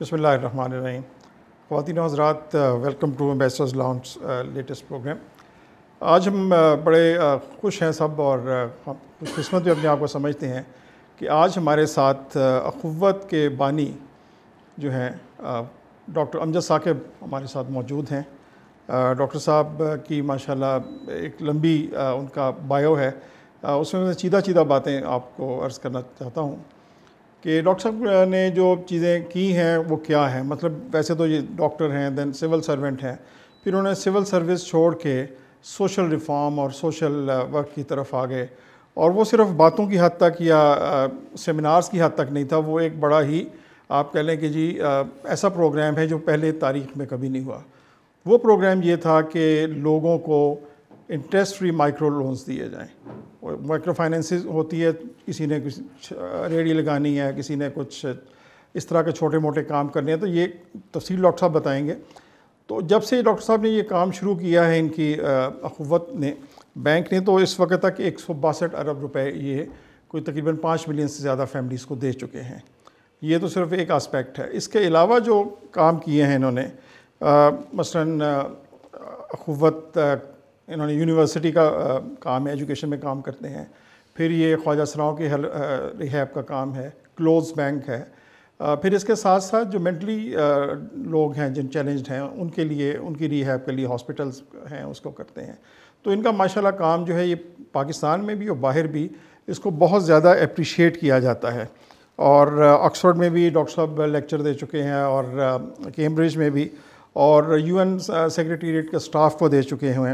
بسم اللہ الرحمن الرحیم. خواتین و حضرات، welcome to ambassadors lounge latest programme. آج ہم بڑے خوش ہیں سب اور خوش قسمت بھی اپنے آپ کو سمجھتے ہیں کہ آج ہمارے ساتھ اخوت کے بانی جو ہیں ڈاکٹر امجد ثاقب ہمارے ساتھ موجود ہیں. ڈاکٹر صاحب کی ماشاءاللہ ایک لمبی ان کا بایو ہے، اس میں چیدہ باتیں آپ کو عرض کرنا چاہتا ہوں کہ ڈاکٹر صاحب نے جو چیزیں کی ہیں وہ کیا ہیں. مطلب ویسے تو یہ ڈاکٹر ہیں، دین سول سرونٹ ہیں، پھر انہوں نے سول سروس چھوڑ کے سوشل ریفارم اور سوشل ورک کی طرف آ گئے، اور وہ صرف باتوں کی حد تک یا سیمینارز کی حد تک نہیں تھا، وہ ایک بڑا ہی آپ کہہ لیں کہ جی ایسا پروگرام ہے جو پہلے تاریخ میں کبھی نہیں ہوا. وہ پروگرام یہ تھا کہ لوگوں کو انٹرسٹ فری مائکرو لونز دیے جائیں. مائکرو فائنینسز ہوتی ہے، کسی نے کچھ ریڑھی لگانی ہے، کسی نے کچھ اس طرح کے چھوٹے موٹے کام کرنے ہیں، تو یہ تفصیل ڈاکٹر صاحب بتائیں گے. تو جب سے ڈاکٹر صاحب نے یہ کام شروع کیا ہے ان کی اخوت نے، بینک نے، تو اس وقت تک 162 ارب روپے یہ کوئی تقریباً 5 ملین سے زیادہ فیملیز کو دے چکے ہیں. یہ تو صرف ایک آسپیکٹ ہے. اس کے علاوہ جو کام کیے ہیں انہوں نے، مثلاً اخوت انہوں نے یونیورسٹی کا کام ہے، ایجوکیشن میں کام کرتے ہیں. پھر یہ خواجہ سراؤں کی ریہیب کا کام ہے، کلوز بینک ہے. پھر اس کے ساتھ ساتھ جو مینٹلی لوگ ہیں جن چیلنجڈ ہیں ان کے لیے، ان کی ریہیب کے لیے ہاسپٹلس ہیں، اس کو کرتے ہیں. تو ان کا ماشاءاللہ کام جو ہے یہ پاکستان میں بھی اور باہر بھی اس کو بہت زیادہ اپریشیٹ کیا جاتا ہے. اور آکسفورڈ میں بھی ڈاکٹر صاحب لیکچر دے چکے ہیں، اور کیمبرج میں بھی، اور یو این سیکریٹریٹ کے سٹاف کو دے چکے ہیں،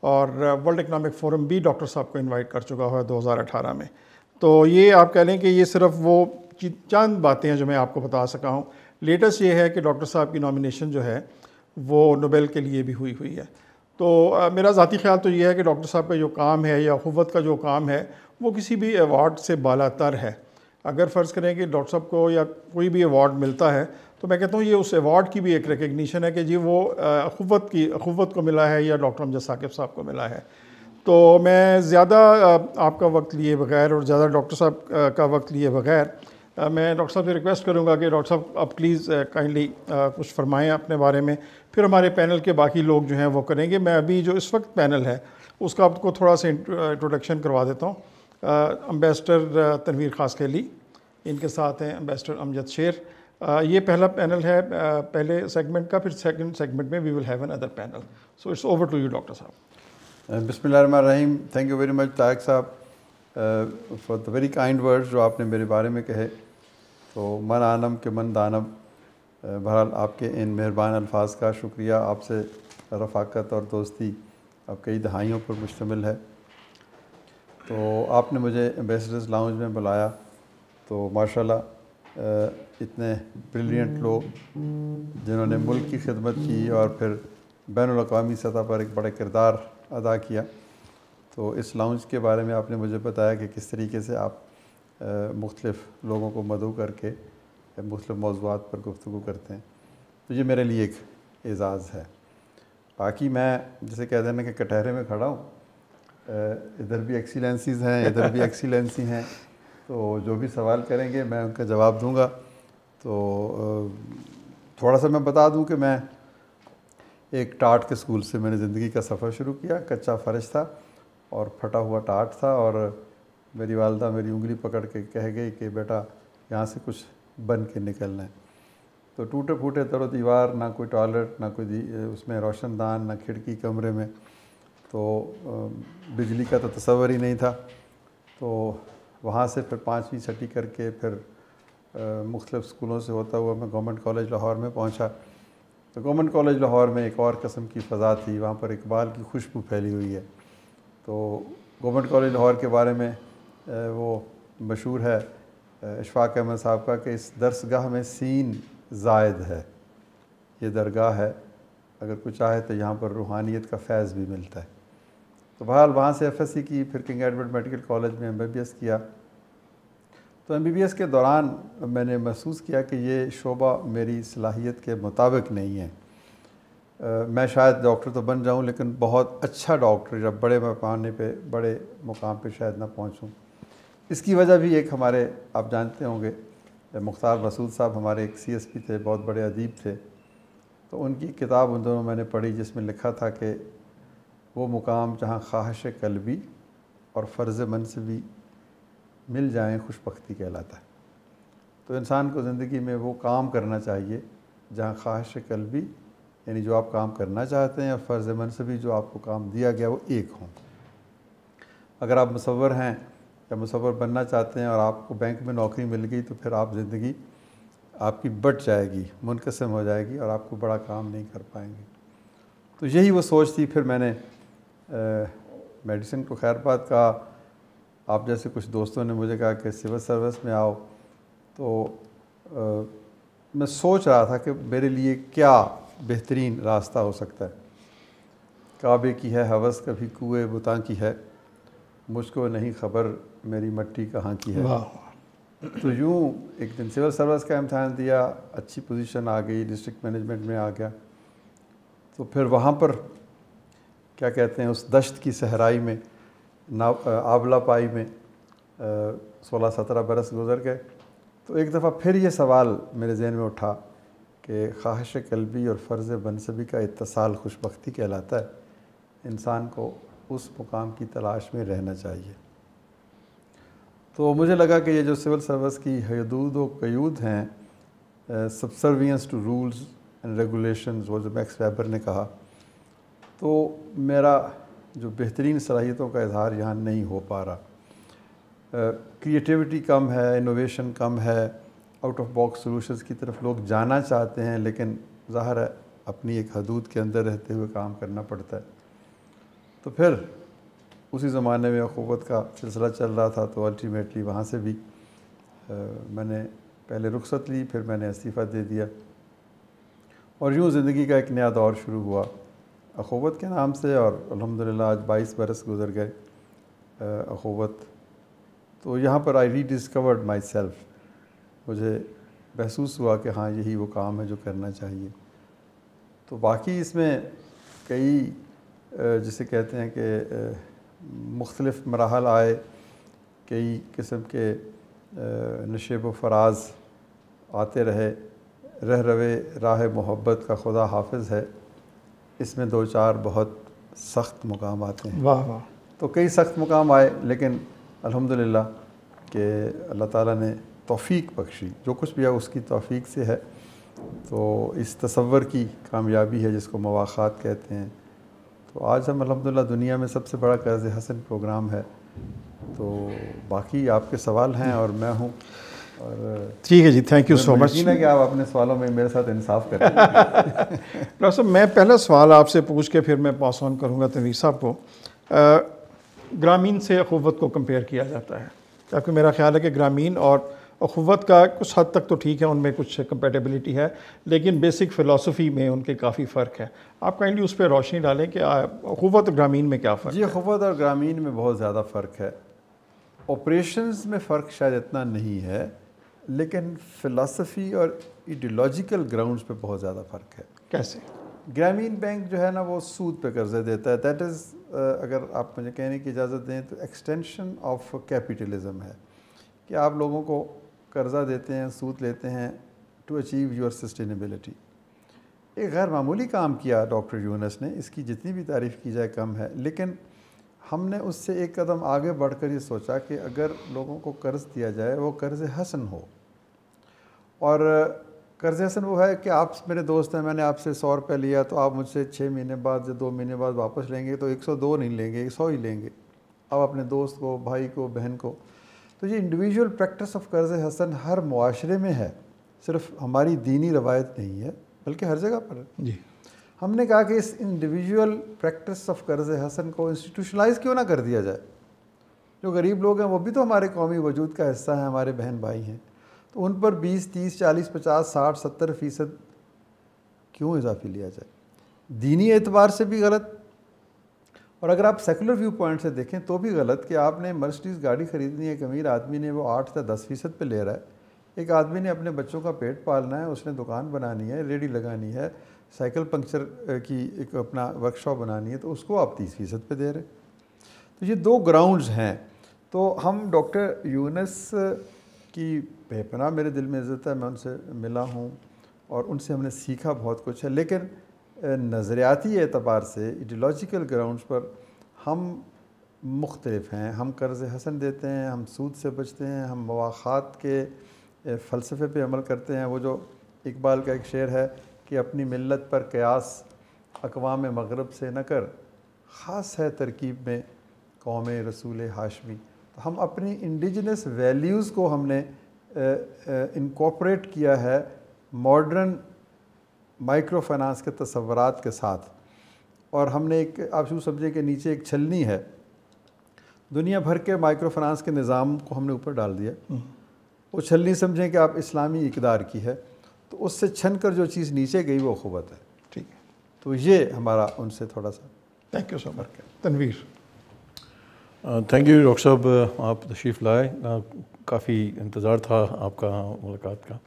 اور ورلڈ اکنامک فورم بھی ڈاکٹر صاحب کو انوائٹ کر چکا ہوا ہے 2018 میں. تو یہ آپ کہہ لیں کہ یہ صرف وہ چند باتیں ہیں جو میں آپ کو بتا سکا ہوں. لیٹسٹ یہ ہے کہ ڈاکٹر صاحب کی نامینیشن جو ہے وہ نوبل کے لیے بھی ہوئی ہے. تو میرا ذاتی خیال تو یہ ہے کہ ڈاکٹر صاحب کا جو کام ہے یا اخوت کا جو کام ہے وہ کسی بھی ایوارڈ سے بالا تر ہے. اگر فرض کریں کہ ڈاکٹر صاحب کو یا کوئی بھی ایوارڈ ملتا ہے تو میں کہتا ہوں یہ اس ایوارڈ کی بھی ایک ریکگنیشن ہے کہ جی وہ اخوت کو ملا ہے یا ڈاکٹر امجد ثاقب صاحب کو ملا ہے. تو میں زیادہ آپ کا وقت لیے بغیر اور زیادہ ڈاکٹر صاحب کا وقت لیے بغیر میں ڈاکٹر صاحب سے ریکویسٹ کروں گا کہ ڈاکٹر صاحب آپ پلیز کائنڈلی کچھ فرمائیں اپنے بارے میں، پھر ہمارے پینل کے باقی لوگ جو ہیں وہ کریں گے. میں ابھی جو اس وقت پینل ہے اس کا آپ کو تھوڑا سا انٹروڈکشن کروا دیتا ہوں. امبیسڈر تنویر خاسخیلی، ان کے ساتھ ہیں امبیسڈر امجد شیر. یہ پہلا پینل ہے پہلے سیگمنٹ کا، پھر سیکنڈ سیگمنٹ میں we will have another panel. So it's over to you doctor صاحب. بسم اللہ الرحمن الرحیم. Thank you very much Tariq صاحب for the very kind words جو آپ نے میرے بارے میں کہے. تو من عالم کے من دانم، بہرحال آپ کے ان مہربان الفاظ کا شکریہ. آپ سے رفاقت اور دوستی اب کئی دہائیوں پر مشتمل ہے. تو آپ نے مجھے ایمبیسڈرز لاؤنج میں بلایا تو ماشاءاللہ اتنے بریلینٹ لوگ جنہوں نے ملک کی خدمت کی اور پھر بین الاقوامی سطح پر ایک بڑا کردار ادا کیا. تو اس لاؤنج کے بارے میں آپ نے مجھے بتایا کہ کس طریقے سے آپ مختلف لوگوں کو مدعو کر کے مختلف موضوعات پر گفتگو کرتے ہیں. تو یہ میرے لیے ایک اعزاز ہے. باقی میں جسے کہتے ہیں کہ کٹہرے میں کھڑا ہوں، ادھر بھی ایکسیلنسیز ہیں، ادھر بھی ایکسیلنسی ہیں، تو جو بھی سوال کریں گے میں ان کا جواب دوں گا. تو تھوڑا سا میں بتا دوں کہ میں ایک ٹاٹ کے اسکول سے میں نے زندگی کا سفر شروع کیا. کچا فرش تھا اور پھٹا ہوا ٹاٹ تھا، اور میری والدہ میری انگلی پکڑ کے کہہ گئی کہ بیٹا یہاں سے کچھ بن کے نکلنا ہے. تو ٹوٹے پھوٹے در و دیوار، نہ کوئی ٹوائلٹ، نہ کوئی اس میں روشن دان، نہ کھڑکی کمرے میں. تو بجلی کا تو تصور ہی نہیں تھا. تو وہاں سے پھر 5ویں 6ٹی کر کے پھر مختلف اسکولوں سے ہوتا ہوا میں گورنمنٹ کالج لاہور میں پہنچا. تو گورنمنٹ کالج لاہور میں ایک اور قسم کی فضا تھی، وہاں پر اقبال کی خوشبو پھیلی ہوئی ہے. تو گورنمنٹ کالج لاہور کے بارے میں وہ مشہور ہے اشفاق احمد صاحب کا کہ اس درس گاہ میں سین زائد ہے، یہ درگاہ ہے، اگر کوئی چاہے تو یہاں پر روحانیت کا فیض بھی ملتا ہے. تو بہرحال وہاں سے ایف ایس سی کی، پھر کنگ ایڈورڈ میڈیکل کالج میں MBBS کیا. تو MBBS کے دوران میں نے محسوس کیا کہ یہ شعبہ میری صلاحیت کے مطابق نہیں ہے. میں شاید ڈاکٹر تو بن جاؤں لیکن بہت اچھا ڈاکٹر یا بڑے پیمانے پہ بڑے مقام پہ شاید نہ پہنچوں. اس کی وجہ بھی ایک ہمارے آپ جانتے ہوں گے مختار مسعود صاحب ہمارے ایک سی ایس پی تھے، بہت بڑے ادیب تھے، تو ان کی کتاب ان دونوں میں نے پڑھی جس میں لکھا تھا کہ وہ مقام جہاں خواہش قلبی اور فرض منصبی مل جائیں خوش بختی کہلاتا ہے۔ تو انسان کو زندگی میں وہ کام کرنا چاہیے جہاں خواہش قلبی یعنی جو آپ کام کرنا چاہتے ہیں اور فرض منصبی جو آپ کو کام دیا گیا وہ ایک ہوں۔ اگر آپ مصور ہیں یا مصور بننا چاہتے ہیں اور آپ کو بینک میں نوکری مل گئی تو پھر آپ زندگی آپ کی بٹ جائے گی، منقسم ہو جائے گی اور آپ کو بڑا کام نہیں کر پائیں گے۔ تو یہی وہ سوچ تھی۔ پھر میں نے میڈیسن کو خیر بات کہا، آپ جیسے کچھ دوستوں نے مجھے کہا کہ سول سروس میں آؤ، تو میں سوچ رہا تھا کہ میرے لیے کیا بہترین راستہ ہو سکتا ہے۔ کعبے کی ہے ہوس کبھی کوئے بتاں کی ہے، مجھ کو نہیں خبر میری مٹی کہاں کی ہے۔ تو یوں ایک دن سول سروس کا امتحان دیا، اچھی پوزیشن آ گئی، ڈسٹرکٹ مینجمنٹ میں آ گیا۔ تو پھر وہاں پر کیا کہتے ہیں اس دشت کی صحرائی میں آبلا پائی میں 16-17 برس گزر گئے۔ تو ایک دفعہ پھر یہ سوال میرے ذہن میں اٹھا کہ خواہش قلبی اور فرض منصبی کا اتصال خوش بختی کہلاتا ہے، انسان کو اس مقام کی تلاش میں رہنا چاہیے۔ تو مجھے لگا کہ یہ جو سول سروس کی حدود و قیود ہیں، subservience to rules and regulations, وہ جو میکس ویبر نے کہا، تو میرا جو بہترین صلاحیتوں کا اظہار یہاں نہیں ہو پا رہا۔ کریٹیوٹی کم ہے، انوویشن کم ہے، آؤٹ آف باکس سولوشنز کی طرف لوگ جانا چاہتے ہیں، لیکن ظاہر ہے اپنی ایک حدود کے اندر رہتے ہوئے کام کرنا پڑتا ہے۔ تو پھر اسی زمانے میں اخوت کا سلسلہ چل رہا تھا، تو الٹیمیٹلی وہاں سے بھی میں نے پہلے رخصت لی، پھر میں نے استعفیٰ دے دیا، اور یوں زندگی کا ایک نیا دور شروع ہوا اخوت کے نام سے، اور الحمدللہ آج 22 برس گزر گئے اخوت۔ تو یہاں پر آئی ری ڈسکورڈ مائی سیلف، مجھے محسوس ہوا کہ ہاں یہی وہ کام ہے جو کرنا چاہیے۔ تو باقی اس میں کئی جسے کہتے ہیں کہ مختلف مراحل آئے، کئی قسم کے نشیب و فراز آتے رہے۔ رہ روے راہ محبت کا خدا حافظ ہے، اس میں 2-4 بہت سخت مقام آتے ہیں۔ واہ واہ۔ تو کئی سخت مقام آئے، لیکن الحمدللہ کہ اللہ تعالیٰ نے توفیق بخشی، جو کچھ بھی ہے اس کی توفیق سے ہے۔ تو اس تصور کی کامیابی ہے جس کو مواخات کہتے ہیں۔ تو آج ہم الحمدللہ دنیا میں سب سے بڑا قرض حسن پروگرام ہے۔ تو باقی آپ کے سوال ہیں اور میں ہوں، اور ٹھیک ہے جی، تھینک یو سو مچ۔ یقین ہے کہ آپ اپنے سوالوں میں میرے ساتھ انصاف کریں۔ ڈاکٹر صاحب، میں پہلا سوال آپ سے پوچھ کے پھر میں پاس آن کروں گا تنویر صاحب کو۔ گرامین سے اخوت کو کمپیئر کیا جاتا ہے، کیونکہ میرا خیال ہے کہ گرامین اور اخوت کا کچھ حد تک تو ٹھیک ہے، ان میں کچھ کمپیٹیبلٹی ہے، لیکن بیسک فلسفی میں ان کے کافی فرق ہے۔ آپ کائنڈلی اس پہ روشنی ڈالیں کہ اخوت اور گرامین میں کیا فرق ہے؟ جی، اخوت اور گرامین میں بہت زیادہ فرق ہے۔ آپریشنز میں فرق شاید اتنا نہیں ہے، لیکن فلسفی اور ایڈیولوجیکل گراؤنڈز پہ بہت زیادہ فرق ہے۔ کیسے؟ گرامین بینک جو ہے نا وہ سود پہ قرضے دیتا ہے، دیٹ از اگر آپ مجھے کہنے کی اجازت دیں تو ایکسٹینشن آف کیپیٹلزم ہے، کہ آپ لوگوں کو قرضہ دیتے ہیں، سود لیتے ہیں ٹو اچیو یور سسٹینیبلٹی۔ ایک غیر معمولی کام کیا ڈاکٹر یونس نے، اس کی جتنی بھی تعریف کی جائے کم ہے، لیکن ہم نے اس سے ایک قدم آگے بڑھ کر یہ سوچا کہ اگر لوگوں کو قرض دیا جائے وہ قرض حسن ہو، اور قرض حسن وہ ہے کہ آپ میرے دوست ہیں، میں نے آپ سے 100 روپے لیا تو آپ مجھ سے 6 مہینے بعد یا 2 مہینے بعد واپس لیں گے، تو 102 نہیں لیں گے، 100 ہی لیں گے آپ اپنے دوست کو، بھائی کو، بہن کو۔ تو یہ انڈیویجول پریکٹس آف قرض حسن ہر معاشرے میں ہے، صرف ہماری دینی روایت نہیں ہے بلکہ ہر جگہ پر ہے۔ جی، ہم نے کہا کہ اس انڈیویجول پریکٹس آف قرض حسن کو انسٹیٹیوشنلائز کیوں نہ کر دیا جائے۔ جو غریب لوگ ہیں وہ بھی تو ہمارے قومی وجود کا حصہ ہیں، ہمارے بہن بھائی ہیں، تو ان پر 20، 30، 40، 50، 60، 70% کیوں اضافی لیا جائے؟ دینی اعتبار سے بھی غلط، اور اگر آپ سیکولر ویو پوائنٹ سے دیکھیں تو بھی غلط، کہ آپ نے مرسڈیز گاڑی خریدنی ہے، ایک امیر آدمی نے وہ 8 یا 10% پہ لے رہا ہے، ایک آدمی نے اپنے بچوں کا پیٹ پالنا ہے، اس نے دکان بنانی ہے، ریڑھی لگانی ہے، سائیکل پنکچر کی ایک اپنا ورک شاپ بنانی ہے، تو اس کو آپ 30% پہ دے رہے۔ تو یہ 2 گراؤنڈز ہیں۔ تو ہم ڈاکٹر یونس کی بے پناہ میرے دل میں عزت ہے، میں ان سے ملا ہوں اور ان سے ہم نے سیکھا بہت کچھ ہے، لیکن نظریاتی اعتبار سے ایڈیولوجیکل گراؤنڈز پر ہم مختلف ہیں. ہم قرض حسن دیتے ہیں، ہم سود سے بچتے ہیں، ہم مواخات کے فلسفے پہ عمل کرتے ہیں. وہ جو اقبال کا ایک شعر ہے کہ اپنی ملت پر قیاس اقوام مغرب سے نہ کر، خاص ہے ترکیب میں قوم رسول ہاشمی. تو ہم اپنی انڈیجنس ویلیوز کو ہم نے انکارپوریٹ کیا ہے ماڈرن مائکرو فائنانس کے تصورات کے ساتھ. اور ہم نے ایک، آپ یوں سمجھیں کہ نیچے ایک چھلنی ہے، دنیا بھر کے مائکرو فائنانس کے نظام کو ہم نے اوپر ڈال دیا. وہ چھلنی سمجھیں کہ آپ اسلامی اقدار کی ہے، تو اس سے چھن کر جو چیز نیچے گئی وہ اخوت ہے. ٹھیک ہے، تو یہ ہمارا ان سے تھوڑا سا. Thank you so much. Tanveer. Thank you doctor صاحب، آپ تشریف لائے، کافی انتظار تھا آپ کا ملاقات کا.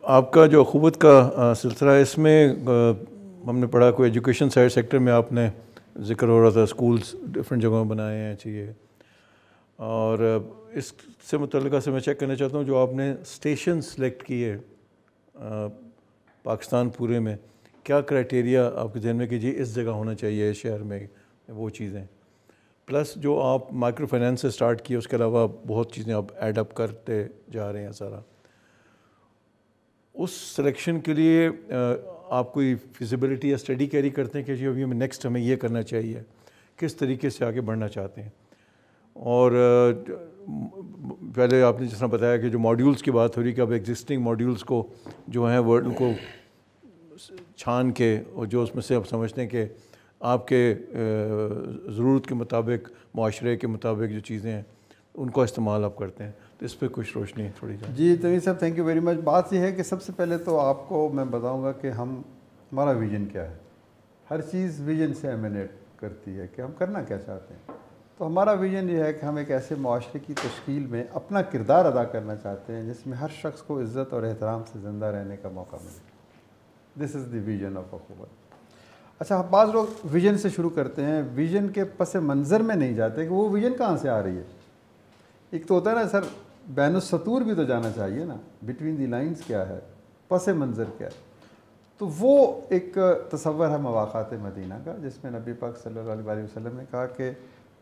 آپ کا جو اخوت کا سلسلہ ہے، اس میں ہم نے پڑھا کوئی ایجوکیشن سائڈ سیکٹر میں آپ نے ذکر ہو رہا تھا، اسکولز ڈفرینٹ جگہوں میں بنائے ہیں چاہیے. اور اس سے متعلقہ سے میں چیک کرنا چاہتا ہوں، جو آپ نے اسٹیشن سلیکٹ کیے پاکستان پورے میں، کیا کرائٹیریا آپ کے ذہن میں کہ جی اس جگہ ہونا چاہیے اس شہر میں وہ چیزیں، پلس جو آپ مائکرو فائنینس سے سٹارٹ کیے اس کے علاوہ بہت چیزیں آپ ایڈ اپ کرتے جا رہے ہیں سارا. اس سلیکشن کے لیے آپ کوئی فیزیبلٹی یا اسٹڈی کیری کرتے ہیں کہ جی ابھی ہمیں نیکسٹ ہمیں یہ کرنا چاہیے، کس طریقے سے آگے بڑھنا چاہتے ہیں؟ اور پہلے آپ نے جس طرح بتایا کہ جو ماڈیولز کی بات ہو رہی کہ اب ایگزسٹنگ ماڈیولز کو جو ہیں ورڈ کو چھان کے، اور جو اس میں سے آپ سمجھتے ہیں کہ آپ کے ضرورت کے مطابق، معاشرے کے مطابق جو چیزیں ہیں ان کو استعمال آپ کرتے ہیں، تو اس پہ کچھ روشنی تھوڑی جائے. جی تنویر صاحب، تھینک یو ویری مچ. بات یہ ہے کہ سب سے پہلے تو آپ کو میں بتاؤں گا کہ ہمارا ویژن کیا ہے. ہر چیز ویژن سے ایمینیٹ کرتی ہے کہ ہم کرنا کیا چاہتے ہیں. تو ہمارا ویژن یہ ہے کہ ہم ایک ایسے معاشرے کی تشکیل میں اپنا کردار ادا کرنا چاہتے ہیں جس میں ہر شخص کو عزت اور احترام سے زندہ رہنے کا موقع ملے. دس از دی ویژن آف اخوت. اچھا، بعض لوگ ویژن سے شروع کرتے ہیں، ویژن کے پس منظر میں نہیں جاتے کہ وہ ویژن کہاں سے آ رہی ہے. ایک تو ہوتا ہے نا سر، بین السطور بھی تو جانا چاہیے نا، بٹوین دی لائنز کیا ہے، پس منظر کیا ہے. تو وہ ایک تصور ہے مواخات مدینہ کا، جس میں نبی پاک صلی اللہ علیہ وسلم نے کہا کہ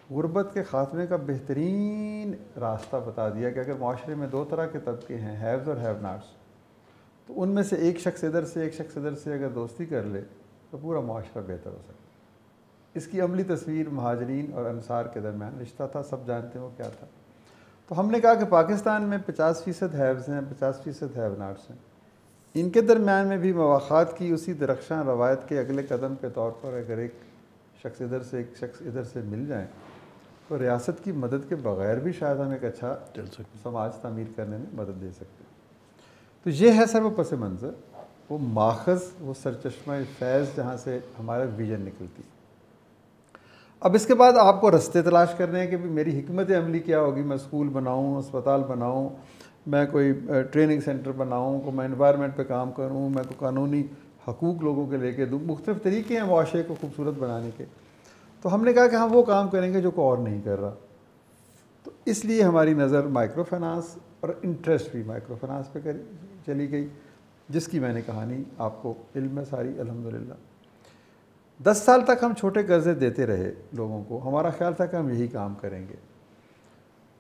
غربت کے خاتمے کا بہترین راستہ بتا دیا کہ اگر معاشرے میں دو طرح کے طبقے ہیں، ہیوز اور ہیو ناٹس، تو ان میں سے ایک شخص ادھر سے ایک شخص ادھر سے اگر دوستی کر لے تو پورا معاشرہ بہتر ہو سکتا. اس کی عملی تصویر مہاجرین اور انصار کے درمیان رشتہ تھا، سب جانتے ہیں وہ کیا تھا. تو ہم نے کہا کہ پاکستان میں 50% ہیوز ہیں، 50% ہیو ناٹس ہیں. ان کے درمیان میں بھی مواخات کی اسی درخشاں روایت کے اگلے قدم کے طور پر اگر ایک شخص ادھر سے ایک شخص ادھر سے مل جائیں تو ریاست کی مدد کے بغیر بھی شاید ہم ایک اچھا سماج تعمیر کرنے میں مدد دے سکتے ہیں. تو یہ ہے سر وہ پس منظر، وہ ماخذ، وہ سرچشمہ فیض جہاں سے ہمارا ویژن نکلتی. اب اس کے بعد آپ کو رستے تلاش کرنے ہیں کہ میری حکمت عملی کیا ہوگی. میں اسکول بناؤں، اسپتال بناؤں، میں کوئی ٹریننگ سینٹر بناؤں، کو میں انوائرمنٹ پہ کام کروں، میں کو قانونی حقوق لوگوں کے لے کے دوں. مختلف طریقے ہیں معاشرے کو خوبصورت بنانے کے. تو ہم نے کہا کہ ہم وہ کام کریں گے جو کوئی اور نہیں کر رہا. تو اس لیے ہماری نظر مائکرو فائنانس اور انٹرسٹ بھی مائکرو فائنانس پہ چلی گئی، جس کی میں نے کہانی آپ کو علم ہے ساری الحمدللہ. 10 سال تک ہم چھوٹے قرضے دیتے رہے لوگوں کو، ہمارا خیال تھا کہ ہم یہی کام کریں گے.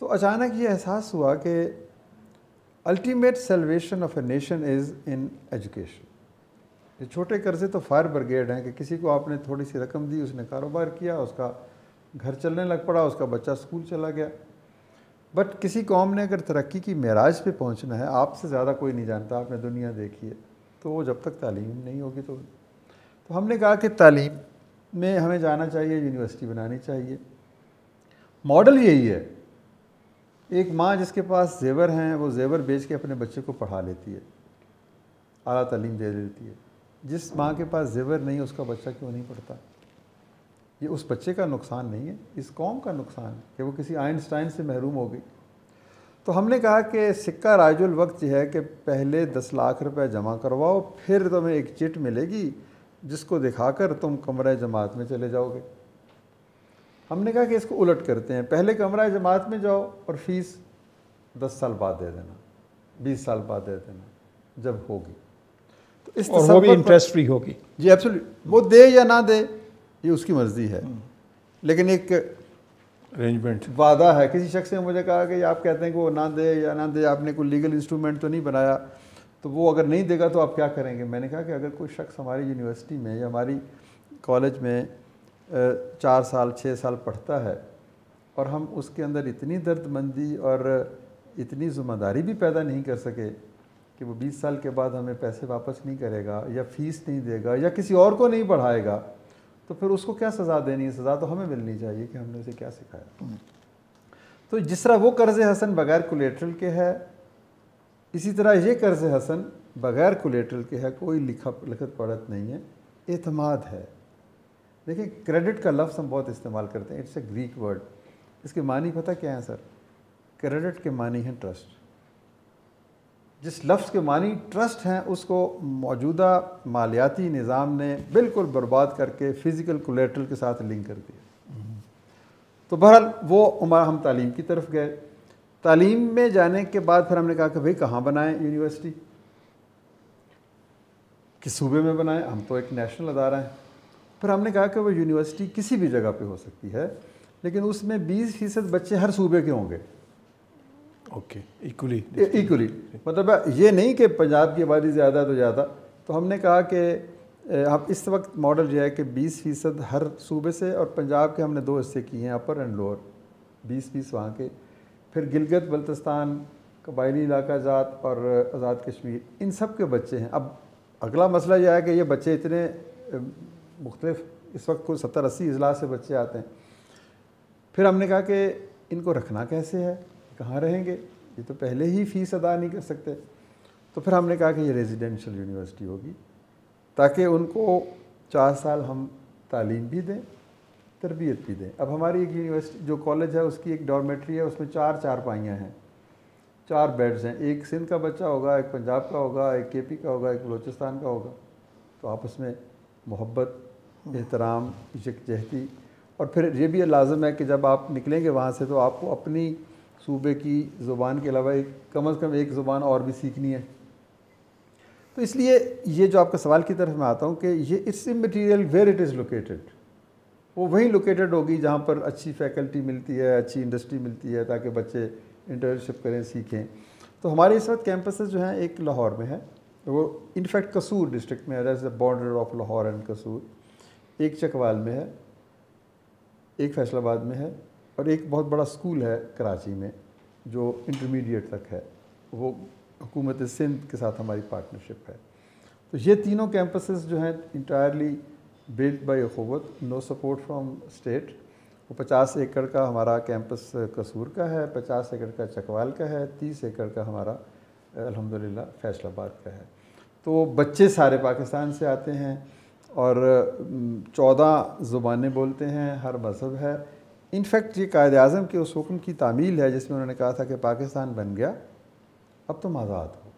تو اچانک یہ احساس ہوا کہ ultimate salvation of a nation is in education. یہ چھوٹے قرضے تو فائر بریگیڈ ہیں کہ کسی کو آپ نے تھوڑی سی رقم دی، اس نے کاروبار کیا، اس کا گھر چلنے لگ پڑا، اس کا بچہ اسکول چلا گیا. بٹ کسی قوم نے اگر ترقی کی معراج پہ پہنچنا ہے، آپ سے زیادہ کوئی نہیں جانتا، آپ نے دنیا دیکھی ہے، تو وہ جب تک تعلیم نہیں ہوگی تو ہم نے کہا کہ تعلیم میں ہمیں جانا چاہیے، یونیورسٹی بنانی چاہیے. ماڈل یہی ہے، ایک ماں جس کے پاس زیور ہیں وہ زیور بیچ کے اپنے بچے کو پڑھا لیتی ہے، اعلیٰ تعلیم دے دیتی ہے. جس ماں کے پاس زیور نہیں اس کا بچہ کیوں نہیں پڑھتا؟ یہ اس بچے کا نقصان نہیں ہے، اس قوم کا نقصان ہے کہ وہ کسی آئنسٹائن سے محروم ہو گئی. تو ہم نے کہا کہ سکہ راج الوقت یہ ہے کہ پہلے 10 لاکھ روپے جمع کرواؤ، پھر تمہیں ایک چٹ ملے گی جس کو دکھا کر تم کمرہ جماعت میں چلے جاؤ گے. ہم نے کہا کہ اس کو الٹ کرتے ہیں، پہلے کمرہ جماعت میں جاؤ اور فیس 10 سال بعد دے دینا، 20 سال بعد دے دینا جب ہوگی. تو اس اور وہ بھی انٹرسٹ فری ہوگی. جی ایبسولوٹ، وہ دے یا نہ دے یہ اس کی مرضی ہے، لیکن ایک ارینجمنٹ وعدہ ہے. کسی شخص نے مجھے کہا کہ آپ کہتے ہیں کہ وہ نہ دے یا نہ دے، آپ نے کوئی لیگل انسٹرومنٹ تو نہیں بنایا، تو وہ اگر نہیں دے گا تو آپ کیا کریں گے؟ میں نے کہا کہ اگر کوئی شخص ہماری یونیورسٹی میں یا ہماری کالج میں 4 سال 6 سال پڑھتا ہے اور ہم اس کے اندر اتنی درد مندی اور اتنی ذمہ داری بھی پیدا نہیں کر سکے کہ وہ 20 سال کے بعد ہمیں پیسے واپس نہیں کرے گا یا فیس نہیں دے گا یا کسی اور کو نہیں پڑھائے گا، تو پھر اس کو کیا سزا دینی ہے؟ سزا تو ہمیں ملنی چاہیے کہ ہم نے اسے کیا سکھایا. تو جس طرح وہ قرض حسن بغیر کولیٹرل کے ہے، اسی طرح یہ قرض حسن بغیر کولیٹرل کے ہے. کوئی لکھت پڑھت نہیں ہے، اعتماد ہے. دیکھیں کریڈٹ کا لفظ ہم بہت استعمال کرتے ہیں، اٹس اے گریک ورڈ. اس کے معنی پتہ کیا ہے سر؟ کریڈٹ کے معنی ہے ٹرسٹ. جس لفظ کے معنی ٹرسٹ ہیں اس کو موجودہ مالیاتی نظام نے بالکل برباد کر کے فزیکل کولیٹرل کے ساتھ لنک کر دیا. تو بہرحال وہ ہم تعلیم کی طرف گئے. تعلیم میں جانے کے بعد پھر ہم نے کہا کہ بھئی کہاں بنائیں یونیورسٹی، کس صوبے میں بنائیں؟ ہم تو ایک نیشنل ادارہ ہیں. پھر ہم نے کہا کہ وہ یونیورسٹی کسی بھی جگہ پہ ہو سکتی ہے، لیکن اس میں 20% بچے ہر صوبے کے ہوں گے. اوکے، ایکولی مطلب یہ نہیں کہ پنجاب کی آبادی زیادہ تو زیادہ. تو ہم نے کہا کہ اب اس وقت ماڈل یہ ہے کہ 20% ہر صوبے سے، اور پنجاب کے ہم نے 2 حصے کیے ہیں، اپر اینڈ لوور. 20 وہاں کے، پھر گلگت بلتستان، قبائلی علاقہ جات اور آزاد کشمیر، ان سب کے بچے ہیں. اب اگلا مسئلہ یہ ہے کہ یہ بچے اتنے مختلف، اس وقت کوئی 70-80 اضلاع سے بچے آتے ہیں. پھر ہم نے کہا کہ ان کو رکھنا کیسے ہے، کہاں رہیں گے؟ یہ تو پہلے ہی فیس ادا نہیں کر سکتے. تو پھر ہم نے کہا کہ یہ ریزیڈینشل یونیورسٹی ہوگی، تاکہ ان کو 4 سال ہم تعلیم بھی دیں، تربیت بھی دیں. اب ہماری ایک یونیورسٹی جو کالج ہے اس کی ایک ڈارمیٹری ہے، اس میں 4 چارپائیاں ہیں، 4 بیڈز ہیں. ایک سندھ کا بچہ ہوگا، ایک پنجاب کا ہوگا، ایک کے پی کا ہوگا، ایک بلوچستان کا ہوگا. تو آپس میں محبت، احترام، یکجہتی. اور پھر یہ بھی لازم ہے کہ جب آپ نکلیں گے وہاں سے تو آپ کو اپنی صوبے کی زبان کے علاوہ کم از کم ایک زبان اور بھی سیکھنی ہے. تو اس لیے یہ جو آپ کا سوال کی طرف میں آتا ہوں کہ یہ it's immaterial where it is located, وہ وہیں لوکیٹڈ ہوگی جہاں پر اچھی فیکلٹی ملتی ہے، اچھی انڈسٹری ملتی ہے، تاکہ بچے انٹرنشپ کریں، سیکھیں. تو ہمارے اس وقت کیمپسز جو ہیں، ایک لاہور میں ہے، وہ انفیکٹ قصور ڈسٹرکٹ میں ہے، that's the border of Lahore and Kasur. ایک چکوال میں ہے، ایک فیصل آباد میں ہے، اور ایک بہت بڑا اسکول ہے کراچی میں جو انٹرمیڈیٹ تک ہے، وہ حکومت سندھ کے ساتھ ہماری پارٹنرشپ ہے. تو یہ تینوں کیمپسز جو ہیں انٹائرلی بلڈ بائی اخوت، نو سپورٹ فرام اسٹیٹ. وہ 50 ایکڑ کا ہمارا کیمپس قصور کا ہے، 50 ایکڑ کا چکوال کا ہے، 30 ایکڑ کا ہمارا الحمدللہ فیصل آباد کا ہے. تو بچے سارے پاکستان سے آتے ہیں اور 14 زبانیں بولتے ہیں، ہر مذہب ہے. انفیکٹ یہ قائد اعظم کے اس حکم کی تعمیل ہے جس میں انہوں نے کہا تھا کہ پاکستان بن گیا، اب تم آزاد ہو،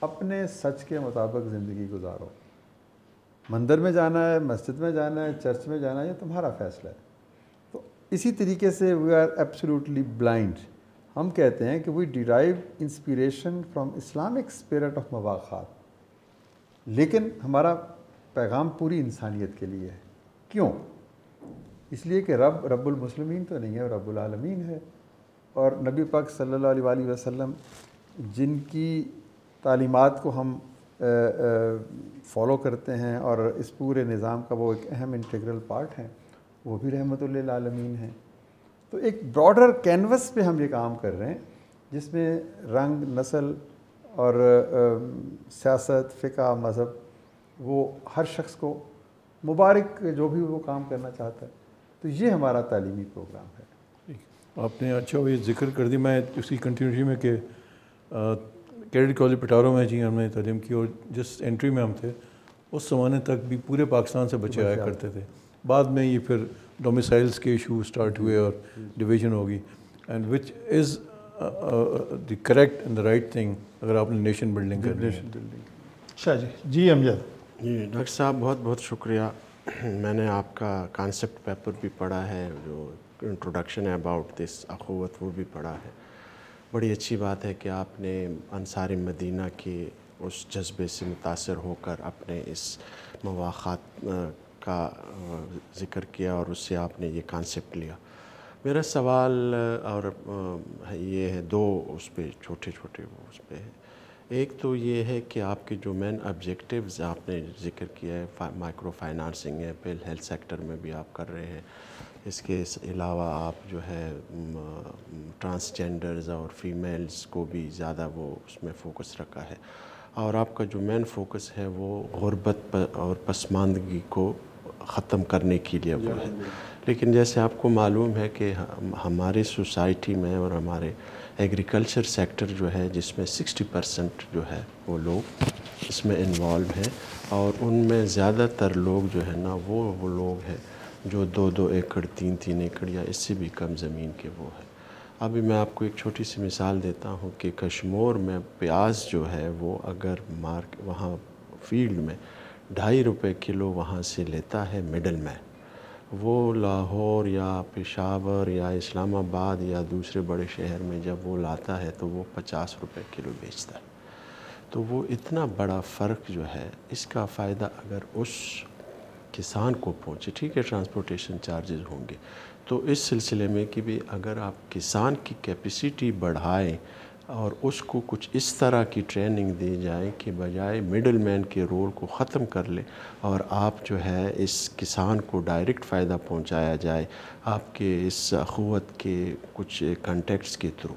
اپنے سچ کے مطابق زندگی گزارو. مندر میں جانا ہے، مسجد میں جانا ہے، چرچ میں جانا ہے، یہ تمہارا فیصلہ ہے. تو اسی طریقے سے وی آر ایبسلیوٹلی بلائنڈ. ہم کہتے ہیں کہ we derive inspiration from Islamic spirit of مواخات، لیکن ہمارا پیغام پوری انسانیت کے لیے ہے. کیوں؟ اس لیے کہ رب المسلمین تو نہیں ہے، رب العالمین ہے. اور نبی پاک صلی اللہ علیہ وآلہ وسلم جن کی تعلیمات کو ہم فالو کرتے ہیں اور اس پورے نظام کا وہ ایک اہم انٹیگرل پارٹ ہیں، وہ بھی رحمت للعالمین ہیں. تو ایک براڈر کینوس پہ ہم یہ کام کر رہے ہیں جس میں رنگ، نسل اور سیاست، فقہ، مذہب، وہ ہر شخص کو مبارک جو بھی وہ کام کرنا چاہتا ہے. تو یہ ہمارا تعلیمی پروگرام ہے. آپ نے اچھا یہ ذکر کر دی، میں اس کی کنٹینیوٹی میں کہ کیڈٹ کالج پٹاروں میں جی ہم نے تعلیم کی، اور جس انٹری میں ہم تھے اس زمانے تک بھی پورے پاکستان سے بچے آیا کرتے تھے. بعد میں یہ پھر ڈومیسائلس کے ایشو سٹارٹ ہوئے اور ڈویژن ہوگی، and which is the correct and the right thing اگر آپ نے نیشن بلڈنگ کرنی ہے. اچھا جی امجد. جی ڈاکٹر صاحب بہت بہت شکریہ. میں نے آپ کا کانسیپٹ پیپر بھی پڑھا ہے، جو انٹروڈکشن ہے اباؤٹ دس اخوت، وہ بھی پڑھا ہے. بڑی اچھی بات ہے کہ آپ نے انصار مدینہ کے اس جذبے سے متاثر ہو کر اپنے اس مواخات کا ذکر کیا اور اس سے آپ نے یہ کانسیپٹ لیا. میرا سوال اور یہ ہے دو اس پہ چھوٹے چھوٹے وہ اس پہ ہے. ایک تو یہ ہے کہ آپ کے جو مین آبجیکٹیوز آپ نے ذکر کیا ہے، مائکرو فائنانسنگ ہے، پھر ہیلتھ سیکٹر میں بھی آپ کر رہے ہیں. اس کے علاوہ آپ جو ہے ٹرانسجینڈرز اور فیمیلز کو بھی زیادہ وہ اس میں فوکس رکھا ہے، اور آپ کا جو مین فوکس ہے وہ غربت اور پسماندگی کو ختم کرنے کے لیے وہ ہے. لیکن جیسے آپ کو معلوم ہے کہ ہماری سوسائٹی میں اور ہمارے ایگریکلچر سیکٹر جو ہے جس میں 60% جو ہے وہ لوگ اس میں انوالو ہیں، اور ان میں زیادہ تر لوگ جو ہے نا وہ لوگ ہیں جو 2 ایکڑ 3 ایکڑ یا اس سے بھی کم زمین کے وہ ہیں. ابھی میں آپ کو ایک چھوٹی سی مثال دیتا ہوں کہ کشمور میں پیاز جو ہے وہ اگر وہاں فیلڈ میں 2.5 روپے کلو وہاں سے لیتا ہے مڈل مین، وہ لاہور یا پشاور یا اسلام آباد یا دوسرے بڑے شہر میں جب وہ لاتا ہے تو وہ 50 روپے کلو بیچتا ہے. تو وہ اتنا بڑا فرق جو ہے، اس کا فائدہ اگر اس کسان کو پہنچے، ٹھیک ہے ٹرانسپورٹیشن چارجز ہوں گے، تو اس سلسلے میں کہ بھی اگر آپ کسان کی کیپیسٹی بڑھائیں اور اس کو کچھ اس طرح کی ٹریننگ دی جائے کہ بجائے مڈل مین کے رول کو ختم کر لے اور آپ جو ہے اس کسان کو ڈائریکٹ فائدہ پہنچایا جائے آپ کے اس اخوت کے کچھ کنٹیکٹس کے تھرو.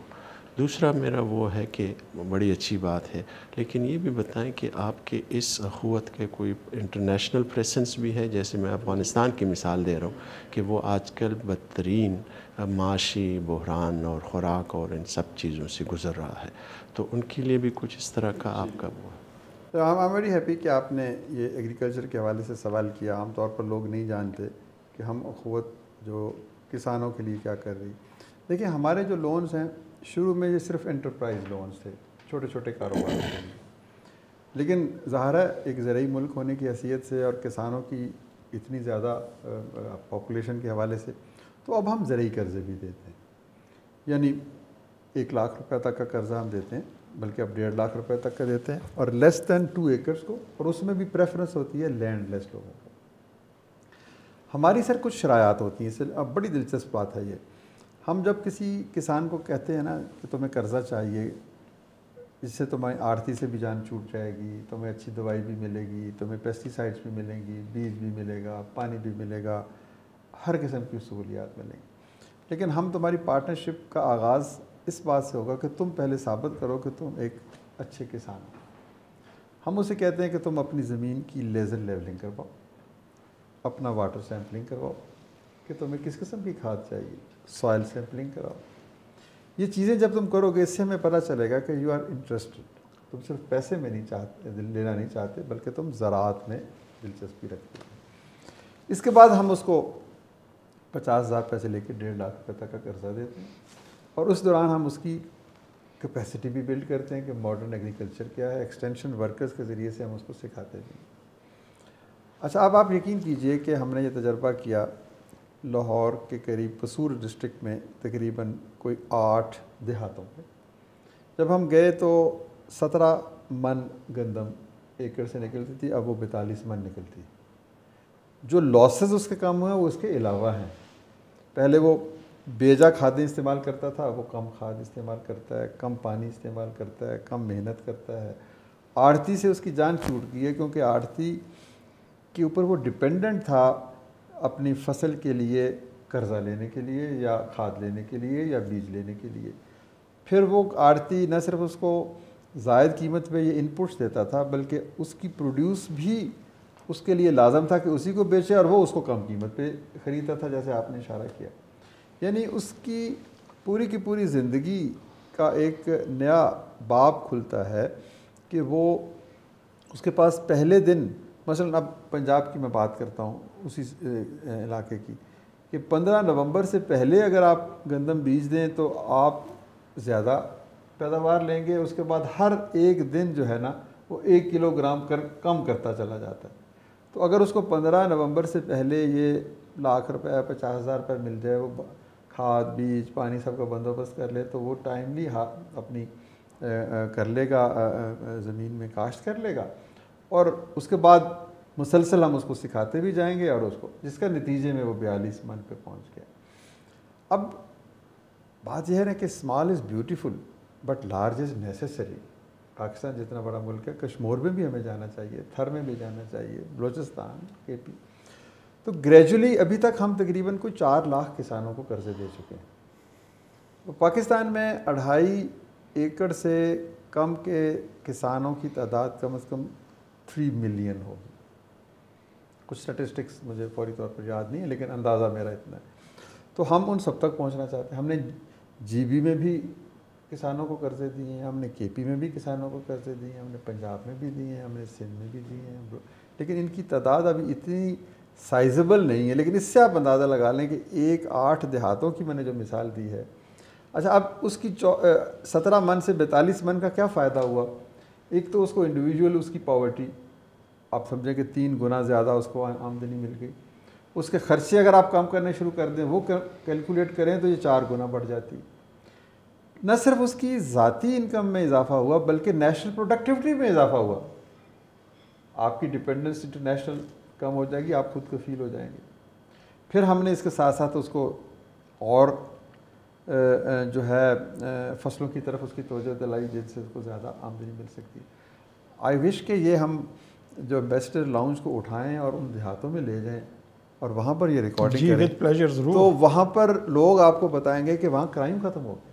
دوسرا میرا وہ ہے کہ بڑی اچھی بات ہے، لیکن یہ بھی بتائیں کہ آپ کے اس اخوت کے کوئی انٹرنیشنل پریسنس بھی ہے. جیسے میں افغانستان کی مثال دے رہا ہوں کہ وہ آج کل بدترین معاشی بحران اور خوراک اور ان سب چیزوں سے گزر رہا ہے، تو ان کے لیے بھی کچھ اس طرح کا آپ کا وہ ہے. تو I'm very happy کہ آپ نے یہ ایگریکلچر کے حوالے سے سوال کیا. عام طور پر لوگ نہیں جانتے کہ ہم اخوت جو کسانوں کے لیے کیا کر رہی. دیکھیں ہمارے جو لونز ہیں شروع میں یہ صرف انٹرپرائز لونز تھے، چھوٹے چھوٹے کاروباروں کے لیے، لیکن ظاہر ہے ایک زرعی ملک ہونے کی حیثیت سے اور کسانوں کی اتنی زیادہ پاپولیشن کے حوالے سے تو اب ہم زرعی قرضے بھی دیتے ہیں. یعنی 1 لاکھ روپے تک کا قرضہ ہم دیتے ہیں، بلکہ اب 1.5 لاکھ روپے تک کا دیتے ہیں، اور لیس دین 2 ایکڑز کو، اور اس میں بھی پریفرنس ہوتی ہے لینڈ لیس لوگوں کو. ہماری سر کچھ شرائط ہوتی ہیں. اب بڑی دلچسپ بات ہے یہ. ہم جب کسی کسان کو کہتے ہیں نا کہ تمہیں قرضہ چاہیے جس سے تمہیں آڑتی سے بھی جان چھوٹ جائے گی، تمہیں اچھی دوائی بھی ملے گی، تمہیں پیسٹی سائڈس بھی ملیں گی، بیج بھی ملے گا، پانی بھی ملے گا، ہر قسم کی سہولیات ملیں گی، لیکن ہم تمہاری پارٹنرشپ کا آغاز اس بات سے ہوگا کہ تم پہلے ثابت کرو کہ تم ایک اچھے کسان ہو. ہم اسے کہتے ہیں کہ تم اپنی زمین کی لیزر لیولنگ کرواؤ، اپنا واٹر سیمپلنگ کرواؤ کہ تمہیں کس قسم کی کھاد چاہیے، سوائل سیمپلنگ کراؤ. یہ چیزیں جب تم کرو گے اس سے ہمیں پتہ چلے گا کہ یو آر انٹرسٹڈ. تم صرف پیسے میں نہیں چاہتے، لینا نہیں چاہتے، بلکہ تم زراعت میں دلچسپی رکھتے ہو. اس کے بعد ہم اس کو 50,000 پیسے لے کے 1.5 لاکھ روپے تک کا قرضہ دیتے ہیں، اور اس دوران ہم اس کی کیپیسٹی بھی بلڈ کرتے ہیں کہ ماڈرن ایگریکلچر کیا ہے. ایکسٹینشن ورکرز کے ذریعے سے ہم اس کو سکھاتے بھی ہیں. اچھا اب آپ یقین کیجئے کہ ہم نے یہ تجربہ کیا لاہور کے قریب قصور ڈسٹرکٹ میں تقریباً کوئی 8 دیہاتوں میں. جب ہم گئے تو 17 من گندم ایکڑ سے نکلتی تھی، اب وہ 42 من نکلتی. جو لاسز اس کے کم ہوئے وہ اس کے علاوہ ہیں. پہلے وہ بیجا کھادیں استعمال کرتا تھا، وہ کم کھاد استعمال کرتا ہے، کم پانی استعمال کرتا ہے، کم محنت کرتا ہے. آڑتی سے اس کی جان چھوٹ گئی ہے کیونکہ آڑتی کے اوپر وہ ڈپینڈنٹ تھا اپنی فصل کے لیے قرضہ لینے کے لیے یا کھاد لینے کے لیے یا بیج لینے کے لیے. پھر وہ آڑتی نہ صرف اس کو زائد قیمت پہ یہ ان پٹس دیتا تھا بلکہ اس کی پروڈیوس بھی اس کے لیے لازم تھا کہ اسی کو بیچے، اور وہ اس کو کم قیمت پہ خریدتا تھا جیسے آپ نے اشارہ کیا. یعنی اس کی پوری زندگی کا ایک نیا باب کھلتا ہے کہ وہ اس کے پاس پہلے دن، مثلا اب پنجاب کی میں بات کرتا ہوں اسی علاقے کی، کہ 15 نومبر سے پہلے اگر آپ گندم بیج دیں تو آپ زیادہ پیداوار لیں گے. اس کے بعد ہر ایک دن جو ہے نا وہ 1 کلو گرام کم کرتا چلا جاتا ہے. تو اگر اس کو 15 نومبر سے پہلے یہ 1 لاکھ روپے 50,000 روپے مل جائے، وہ کھاد بیج پانی سب کا بندوبست کر لے تو وہ ٹائملی اپنی کر لے گا، زمین میں کاشت کر لے گا، اور اس کے بعد مسلسل ہم اس کو سکھاتے بھی جائیں گے، اور اس کو جس کا نتیجے میں وہ 42 من پہ پہنچ گیا۔ اب بات یہ ہے نا کہ small is beautiful but large is necessary. Pakistan جتنا بڑا ملک ہے، کشمیر میں بھی ہمیں جانا چاہیے، تھر میں بھی جانا چاہیے، بلوچستان، کے پی۔ تو گریجولی ابھی تک ہم تقریباً کوئی 4 لاکھ کسانوں کو قرضے دے چکے ہیں۔ تو پاکستان میں 2.5 ایکڑ سے کم کے کسانوں کی تعداد کم از کم 3 ملین ہوگی۔ کچھ سٹیٹسٹکس مجھے فوری طور پر یاد نہیں ہے، لیکن اندازہ میرا اتنا ہے۔ تو ہم ان سب تک پہنچنا چاہتے ہیں۔ ہم نے جی بی میں بھی کسانوں کو قرضے دیے ہیں، ہم نے کے پی میں بھی کسانوں کو قرضے دیے ہیں، ہم نے پنجاب میں بھی دیے ہیں، ہم نے سندھ میں بھی دیے ہیں، لیکن ان کی تعداد ابھی اتنی سائزبل نہیں ہے۔ لیکن اس سے آپ اندازہ لگا لیں کہ 8 دیہاتوں کی میں نے جو مثال دی ہے، اچھا اب اس کی 17 من سے 42 من کا کیا فائدہ ہوا؟ ایک تو اس کو انڈیویجول اس کی پاورٹی آپ سمجھیں کہ 3 گنا زیادہ اس کو آمدنی مل گئی۔ اس کے خرچے اگر آپ کم کرنے شروع کر دیں، وہ کیلکولیٹ کریں تو یہ 4 گنا بڑھ جاتی۔ نہ صرف اس کی ذاتی انکم میں اضافہ ہوا بلکہ نیشنل پروڈکٹیوٹی میں اضافہ ہوا۔ آپ کی ڈپینڈنس انٹرنیشنل کم ہو جائے گی، آپ خود کفیل ہو جائیں گے۔ پھر ہم نے اس کے ساتھ ساتھ اس کو اور جو ہے فصلوں کی طرف اس کی توجہ دلائی جن سے اس کو زیادہ آمدنی مل سکتی ہے۔ آئی وش کہ یہ ہم جو ایمبیسڈر لاؤنج کو اٹھائیں اور ان دیہاتوں میں لے جائیں اور وہاں پر یہ ریکارڈنگ کریں، وتھ پلیجر ضرور۔ تو وہاں پر لوگ آپ کو بتائیں گے کہ وہاں کرائم ختم ہو گیا۔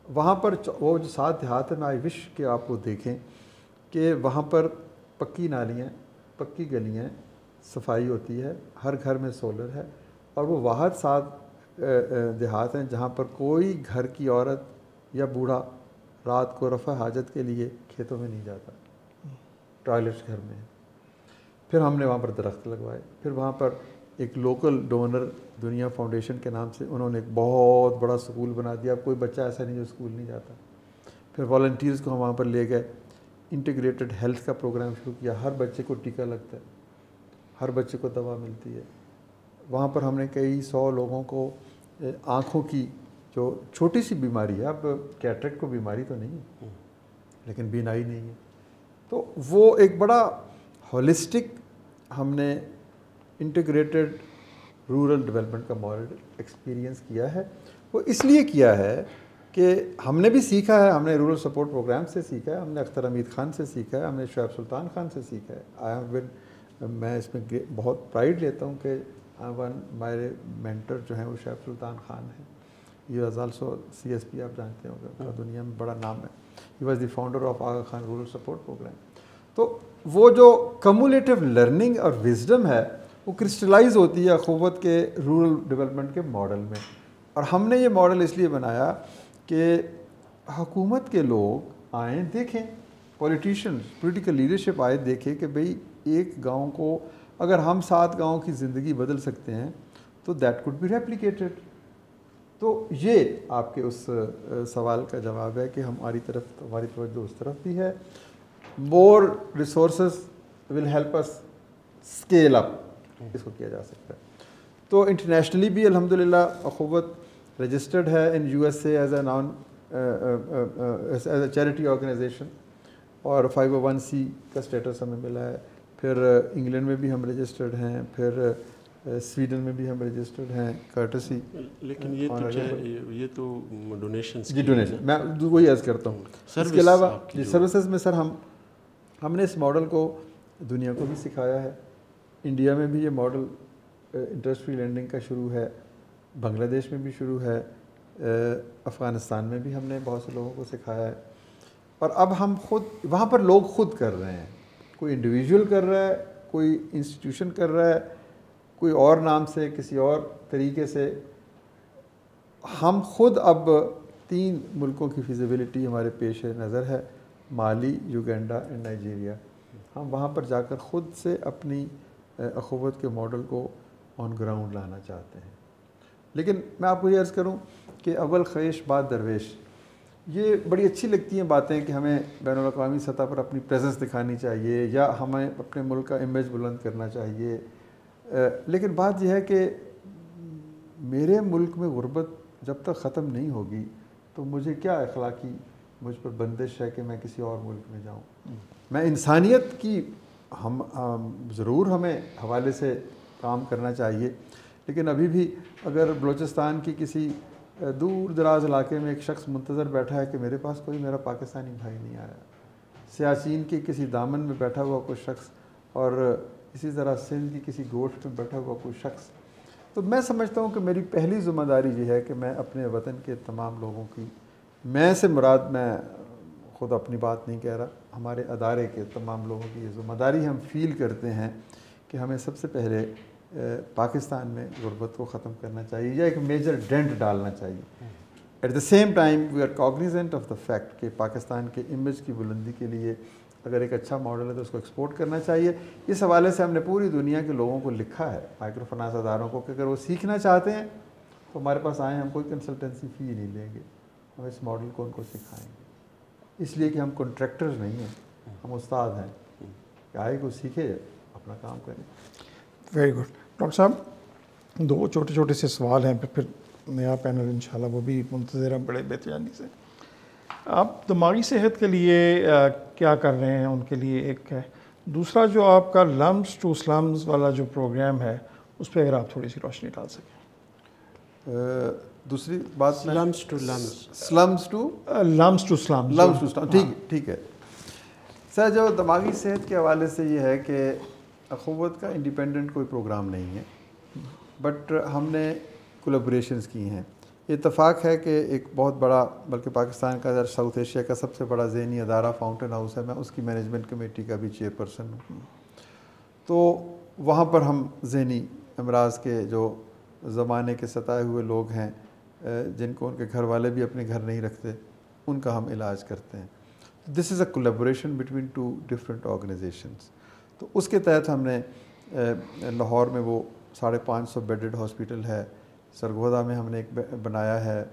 وہاں پر وہ جو 7 دیہات ہیں، میں آئی وش کہ آپ وہ دیکھیں کہ وہاں پر پکی نالیاں، پکی گلیاں، صفائی ہوتی ہے، ہر گھر میں سولر ہے، اور وہ واحد 7 دیہات ہیں جہاں پر کوئی گھر کی عورت یا بوڑھا رات کو رفع حاجت کے لیے کھیتوں میں نہیں جاتا، ٹوائلٹس گھر میں ہے۔ پھر ہم نے وہاں پر درخت لگوائے، پھر وہاں پر ایک لوکل ڈونر دنیا فاؤنڈیشن کے نام سے انہوں نے ایک بہت بڑا اسکول بنا دیا۔ اب کوئی بچہ ایسا نہیں جو اسکول نہیں جاتا۔ پھر والنٹیئرز کو ہم وہاں پر لے گئے، انٹیگریٹڈ ہیلتھ کا پروگرام شروع کیا، ہر بچے کو ٹیکہ لگتا ہے، ہر بچے کو دوا ملتی ہے۔ وہاں پر ہم نے کئی 100 لوگوں کو آنکھوں کی جو چھوٹی سی بیماری ہے، اب کیٹریکٹ کو بیماری تو نہیں ہے لیکن بینائی نہیں ہے، تو وہ ایک بڑا ہولسٹک ہم نے انٹیگریٹڈ رورل ڈیولپمنٹ کا ماڈل ایکسپیرینس کیا ہے۔ وہ اس لیے کیا ہے کہ ہم نے بھی سیکھا ہے، ہم نے رورل سپورٹ پروگرام سے سیکھا ہے، ہم نے اختر حمید خان سے سیکھا ہے، ہم نے شعیب سلطان خان سے سیکھا ہے۔ میں اس میں بہت پرائڈ لیتا ہوں کہ ہمارے مینٹر جو ہیں وہ شعیب سلطان خان ہیں۔ ہی واز آلسو CSP، آپ جانتے ہوں گے، کا دنیا میں بڑا نام ہے۔ He was the founder of Aga Khan rural support programme. تو وہ جو کمولیٹیو لرننگ اور وزڈم ہے وہ کرسٹلائز ہوتی ہے اخوت کے رورل ڈیولپمنٹ کے ماڈل میں، اور ہم نے یہ ماڈل اس لیے بنایا کہ حکومت کے لوگ آئیں، دیکھیں، پولیٹیشنز، پولیٹیکل لیڈرشپ آئے، دیکھیں کہ بھئی ایک گاؤں کو اگر ہم 7 گاؤں کی زندگی بدل سکتے ہیں تو دیٹ کوڈ بی ریپلیکیٹڈ۔ تو یہ آپ کے اس سوال کا جواب ہے کہ ہماری توجہ اس طرف بھی ہے۔ More resources will help us scale up, اس کو کیا جا سکتا ہے۔ تو انٹرنیشنلی بھی الحمدللہ اخوت رجسٹرڈ ہے in USA as a charity organisation, اور 501c کا اسٹیٹس ہمیں ملا ہے۔ پھر انگلینڈ میں بھی ہم رجسٹرڈ ہیں، پھر سویڈن میں بھی ہم رجسٹرڈ ہیں کارٹسی۔ لیکن یہ تو ڈونیشنز، جی ڈونیشن میں وہی عرض کرتا ہوں۔ اس کے علاوہ سروسز میں سر ہم نے اس ماڈل کو دنیا کو بھی سکھایا ہے۔ انڈیا میں بھی یہ ماڈل انٹرسٹ فری لینڈنگ کا شروع ہے، بنگلہ دیش میں بھی شروع ہے، افغانستان میں بھی ہم نے بہت سے لوگوں کو سکھایا ہے، اور اب ہم خود وہاں پر لوگ خود کر رہے ہیں، کوئی انڈیویجول کر رہا ہے، کوئی انسٹیٹیوشن کر رہا ہے، کوئی اور نام سے کسی اور طریقے سے۔ ہم خود اب 3 ملکوں کی فیزیبلٹی ہمارے پیش نظر ہے، مالی، یوگینڈا اینڈ نائجیریا۔ ہم وہاں پر جا کر خود سے اپنی اخوت کے ماڈل کو آن گراؤنڈ لانا چاہتے ہیں۔ لیکن میں آپ کو یہ عرض کروں کہ اول خیش بعد درویش، یہ بڑی اچھی لگتی ہیں باتیں کہ ہمیں بین الاقوامی سطح پر اپنی پریزنس دکھانی چاہیے یا ہمیں اپنے ملک کا امیج بلند کرنا چاہیے، لیکن بات یہ ہے کہ میرے ملک میں غربت جب تک ختم نہیں ہوگی تو مجھے کیا اخلاقی مجھ پر بندش ہے کہ میں کسی اور ملک میں جاؤں. میں انسانیت کی ضرور ہمیں حوالے سے کام کرنا چاہیے، لیکن ابھی بھی اگر بلوچستان کی کسی دور دراز علاقے میں ایک شخص منتظر بیٹھا ہے کہ میرے پاس کوئی میرا پاکستانی بھائی نہیں آیا، سیاچین کے کسی دامن میں بیٹھا ہوا کوئی شخص، اور اسی طرح سندھ کی کسی گوشت میں بیٹھا ہوا کوئی شخص، تو میں سمجھتا ہوں کہ میری پہلی ذمہ داری یہ ہے کہ میں اپنے وطن کے تمام لوگوں کی، میں سے مراد میں خود اپنی بات نہیں کہہ رہا، ہمارے ادارے کے تمام لوگوں کی یہ ذمہ داری ہم فیل کرتے ہیں کہ ہمیں سب سے پہلے پاکستان میں غربت کو ختم کرنا چاہیے یا ایک میجر ڈینٹ ڈالنا چاہیے. At the same time we are cognizant of the fact کہ پاکستان کے امیج کی بلندی کے لیے اگر ایک اچھا ماڈل ہے تو اس کو ایکسپورٹ کرنا چاہیے. اس حوالے سے ہم نے پوری دنیا کے لوگوں کو لکھا ہے، مائکرو فنانس اداروں کو، کہ اگر وہ سیکھنا چاہتے ہیں تو ہمارے پاس آئیں، ہم کوئی کنسلٹنسی فی نہیں لیں گے، ہم اس ماڈل کو ان کو سکھائیں گے، اس لیے کہ ہم کنٹریکٹرز نہیں ہیں، ہم استاد ہیں، کہ آئے کو سیکھے اپنا کام کریں. Very good. ڈاکٹر صاحب 2 چھوٹے چھوٹے سے سوال ہیں، پھر نیا پینل انشاءاللہ وہ بھی منتظر ہیں بڑے بےچینی سے. آپ دماغی صحت کے لیے کیا کر رہے ہیں ان کے لیے ایک ہے، دوسرا جو آپ کا لمز ٹو سلمز والا جو پروگرام ہے اس پہ اگر آپ تھوڑی سی روشنی ڈال سکیں. دوسری بات slums to LUMS, slums to LUMS to slums. ٹھیک ہے سر. جو دماغی صحت کے حوالے سے یہ ہے کہ اخوت کا انڈیپینڈنٹ کوئی پروگرام نہیں ہے، بٹ ہم نے کولیبوریشنز کی ہیں. اتفاق ہے کہ ایک بہت بڑا، بلکہ پاکستان کا ساؤتھ ایشیا کا سب سے بڑا ذہنی ادارہ فاؤنٹین ہاؤس ہے، میں اس کی مینجمنٹ کمیٹی کا بھی چیئرپرسن ہوں. تو وہاں پر ہم ذہنی امراض کے جو زمانے کے ستائے ہوئے لوگ ہیں، جن کو ان کے گھر والے بھی اپنے گھر نہیں رکھتے، ان کا ہم علاج کرتے ہیں. دس از اے کولیبوریشن بٹوین 2 ڈفرینٹ آرگنائزیشنز. تو اس کے تحت ہم نے لاہور میں وہ 550 بیڈڈ ہاسپٹل ہے، سرگودا میں ہم نے ایک بنایا ہے،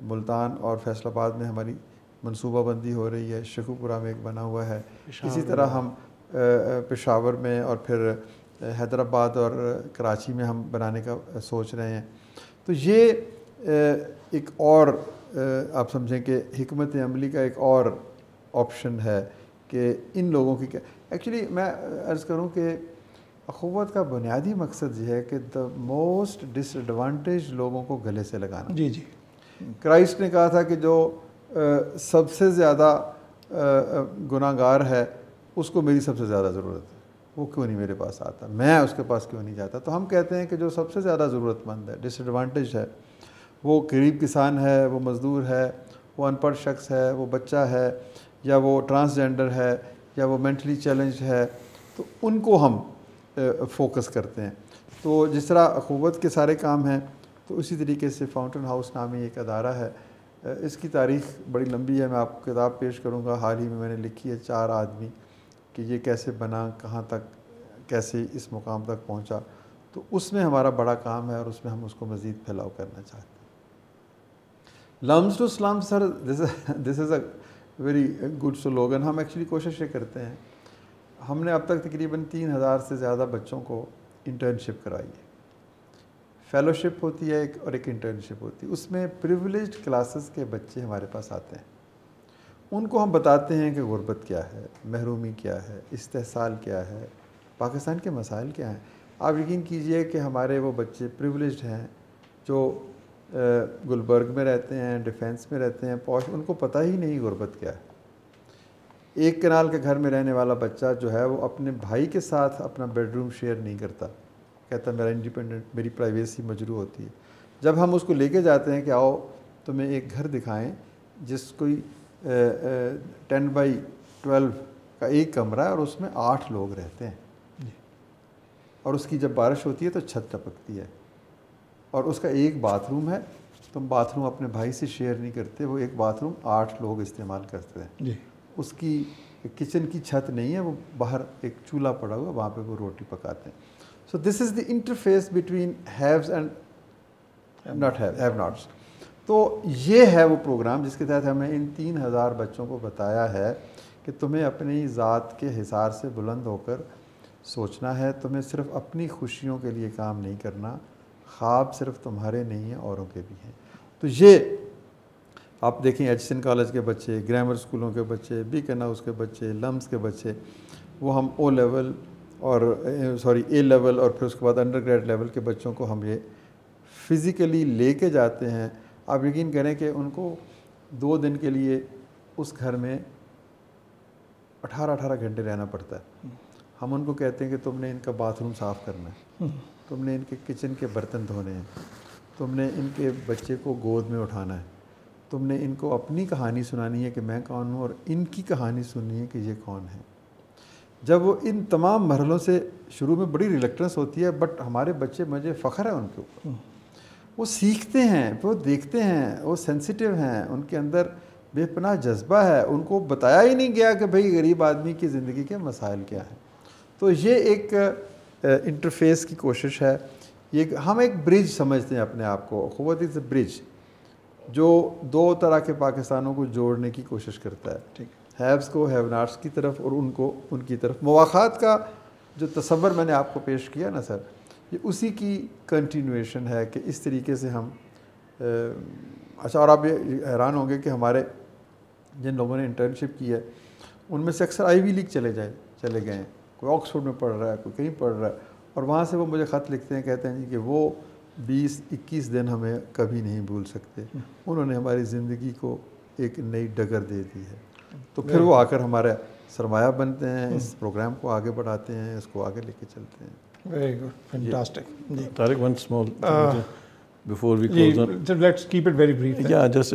ملتان اور فیصل آباد میں ہماری منصوبہ بندی ہو رہی ہے، شیخوپورہ میں ایک بنا ہوا ہے، اسی طرح ہم پشاور میں اور پھر حیدرآباد اور کراچی میں ہم بنانے کا سوچ رہے ہیں. تو یہ ایک اور آپ سمجھیں کہ حکمت عملی کا ایک اور آپشن ہے کہ ان لوگوں کی ایکچولی میں عرض کروں کہ اخوت کا بنیادی مقصد یہ ہے کہ دا موسٹ ڈس ایڈوانٹیج لوگوں کو گلے سے لگانا. جی جی. کرائسٹ نے کہا تھا کہ جو سب سے زیادہ گناہ گار ہے اس کو میری سب سے زیادہ ضرورت ہے، وہ کیوں نہیں میرے پاس آتا، میں اس کے پاس کیوں نہیں جاتا. تو ہم کہتے ہیں کہ جو سب سے زیادہ ضرورت مند ہے، ڈس ایڈوانٹیج ہے، وہ غریب کسان ہے، وہ مزدور ہے، وہ ان پڑھ شخص ہے، وہ بچہ ہے، یا وہ ٹرانسجینڈر ہے، یا وہ مینٹلی چیلنج ہے، تو ان کو ہم فوکس کرتے ہیں. تو جس طرح اخوت کے سارے کام ہیں، تو اسی طریقے سے فاؤنٹین ہاؤس نامی ایک ادارہ ہے. اس کی تاریخ بڑی لمبی ہے، میں آپ کو کتاب پیش کروں گا، حال ہی میں نے لکھی ہے 4 آدمی، کہ یہ کیسے بنا، کہاں تک، کیسے اس مقام تک پہنچا. تو اس میں ہمارا بڑا کام ہے اور اس میں ہم اس کو مزید پھیلاؤ کرنا چاہتے ہیں. لمز ٹو سلم سر، دس از اے ویری گڈ سلوگن. ہم ایکچولی کوشش یہ کرتے ہیں، ہم نے اب تک تقریباً 3000 سے زیادہ بچوں کو انٹرنشپ کرائی ہے. فیلوشپ ہوتی ہے ایک، اور ایک انٹرنشپ ہوتی ہے. اس میں پریویلیجڈ کلاسز کے بچے ہمارے پاس آتے ہیں، ان کو ہم بتاتے ہیں کہ غربت کیا ہے، محرومی کیا ہے، استحصال کیا ہے، پاکستان کے مسائل کیا ہیں. آپ یقین کیجئے کہ ہمارے وہ بچے پریویلیجڈ ہیں جو گلبرگ میں رہتے ہیں، ڈیفینس میں رہتے ہیں، پوش، ان کو پتہ ہی نہیں غربت کیا ہے. ایک کنال کے گھر میں رہنے والا بچہ جو ہے وہ اپنے بھائی کے ساتھ اپنا بیڈ روم شیئر نہیں کرتا، کہتا میرا انڈیپینڈنٹ، میری پرائیویسی مجروح ہوتی ہے. جب ہم اس کو لے کے جاتے ہیں کہ آؤ تمہیں ایک گھر دکھائیں جس کوئی 10x12 کا ایک کمرہ ہے اور اس میں 8 لوگ رہتے ہیں، اور اس کی جب بارش ہوتی ہے تو چھت ٹپکتی ہے، اور اس کا ایک باتھ روم ہے. تم باتھ روم اپنے بھائی سے شیئر نہیں کرتے، وہ ایک باتھ روم 8 لوگ استعمال کرتے ہیں. جی. اس کی کچن کی چھت نہیں ہے، وہ باہر ایک چولہا پڑا ہوا، وہاں پہ وہ روٹی پکاتے ہیں. So this is the interface between haves and not have nots. تو یہ ہے وہ پروگرام جس کے تحت ہمیں ان 3000 بچوں کو بتایا ہے کہ تمہیں اپنی ذات کے حصار سے بلند ہو کر سوچنا ہے، تمہیں صرف اپنی خوشیوں کے لیے کام نہیں کرنا، خواب صرف تمہارے نہیں ہیں، اوروں کے بھی ہیں. تو یہ آپ دیکھیں ایچسن کالج کے بچے، گرامر اسکولوں کے بچے، بیکن ہاؤس کے بچے، لمس کے بچے، وہ ہم اے لیول اور پھر اس کے بعد انڈر گریڈ لیول کے بچوں کو ہم یہ فزیکلی لے کے جاتے ہیں. آپ یقین کریں کہ ان کو 2 دن کے لیے اس گھر میں 18 گھنٹے رہنا پڑتا ہے. ہم ان کو کہتے ہیں کہ تم نے ان کا باتھ روم صاف کرنا ہے، تم نے ان کے کچن کے برتن دھونے ہیں، تم نے ان کے بچے کو گود میں اٹھانا ہے، تم نے ان کو اپنی کہانی سنانی ہے کہ میں کون ہوں، اور ان کی کہانی سننی ہے کہ یہ کون ہے. جب وہ ان تمام مرحلوں سے شروع میں بڑی ریلیکٹنس ہوتی ہے، بٹ ہمارے بچے، مجھے فخر ہے ان کے اوپر، وہ سیکھتے ہیں، وہ دیکھتے ہیں، وہ سینسیٹیو ہیں، ان کے اندر بے پناہ جذبہ ہے. ان کو بتایا ہی نہیں گیا کہ بھئی غریب آدمی کی زندگی کے مسائل کیا ہیں. تو یہ ایک انٹرفیس کی کوشش ہے. ہم ایک برج سمجھتے ہیں اپنے آپ کو. اخوت از اے برج جو 2 طرح کے پاکستانوں کو جوڑنے کی کوشش کرتا ہے، ہیوز کو ہیو ناٹس کی طرف اور ان کو ان کی طرف. مواخات کا جو تصور میں نے آپ کو پیش کیا نا سر، یہ اسی کی کنٹینویشن ہے کہ اس طریقے سے ہم اچھا. اور آپ یہ حیران ہوں گے کہ ہمارے جن لوگوں نے انٹرنشپ کی ہے ان میں سے اکثر آئی وی لیگ چلے گئے ہیں. کوئی آکسفورڈ میں پڑھ رہا ہے، کوئی کہیں پڑھ رہا ہے، اور وہاں سے وہ مجھے خط لکھتے ہیں، کہتے ہیں جی کہ وہ 20-21 دن ہمیں کبھی نہیں بھول سکتے. انہوں نے ہماری زندگی کو ایک نئی ڈگر دے دی ہے. تو پھر وہ آ کر ہمارا سرمایہ بنتے ہیں، اس پروگرام کو آگے بڑھاتے ہیں، اس کو آگے لے کے چلتے ہیں. Very good, fantastic. جی Tariq, one small before we close on. Let's keep it very brief. Yeah, just